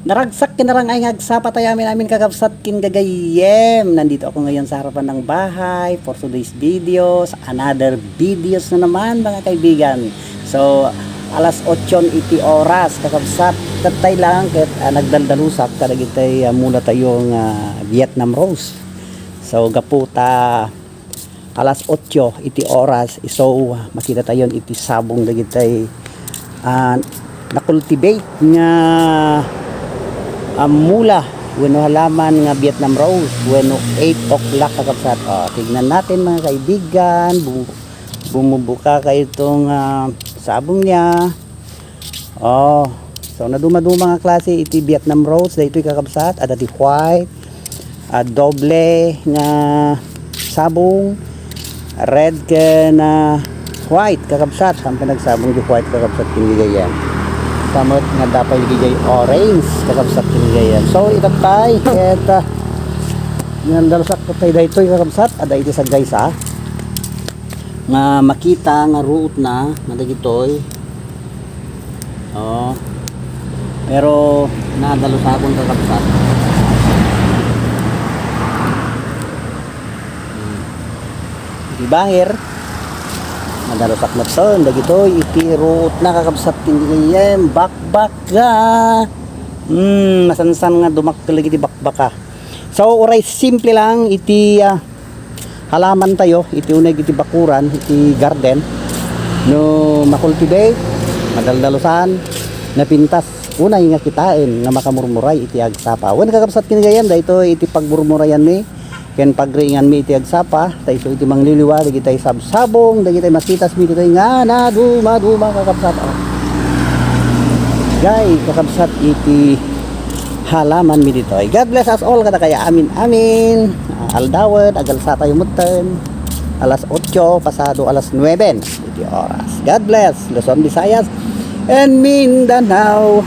Naragsak kinarang ay ngagsapa tayo amin kakapsat kin gagayem. Nandito ako ngayon sa harapan ng bahay for today's videos. Another videos na naman mga kaibigan. So alas 8 iti oras kakapsat tatay lang kahit nagdaldalusak kadagitay mula tayong Vietnam Rose. So gaputa alas 8 iti oras so makita tayo iti sabong dagitay na-cultivate nga mula weno halaman nga Vietnam Rose weno 8 o'clock kakapsat. Tignan natin mga kaibigan, bumubuka kayo itong sabong niya. So naduma-duma nga klase iti Vietnam Rose dahito kakapsat at iti white doble nga sabong red na white kakapsat ang pinagsabong di white kakapsat kinigayan samot nga dapat ligay orange kakabsat kinigayan. So itatay eta nandalsak ko tayo dito kakabsat ada iti sa guys nga makita nga root na nadagitoy pero nadalosakon kakabsat di bangir nadalosak na to dagitoy iti root na kakabsat kinigayan bakbak masansan nga dumaktalig iti bakbaka. So oray simple lang iti halaman tayo iti unay iti bakuran iti garden no makultivate madaldalosan napintas unay nga kitain nga makamurmuray iti agsapa wen kakabsat kinigayan dayto iti pagmurmurayan mi ken pagringan mi iti agsapa tayo iti mangliliwalig iti sabsabong dagiti masitas mi iti nga na duma kakabsat gay kakabsat iti halaman mi dito. God bless us all kada kaya amin aldawet agal sa tayo mutten alas 8 pasado alas 9 iti oras. God bless Luzon, Visayas and Mindanao.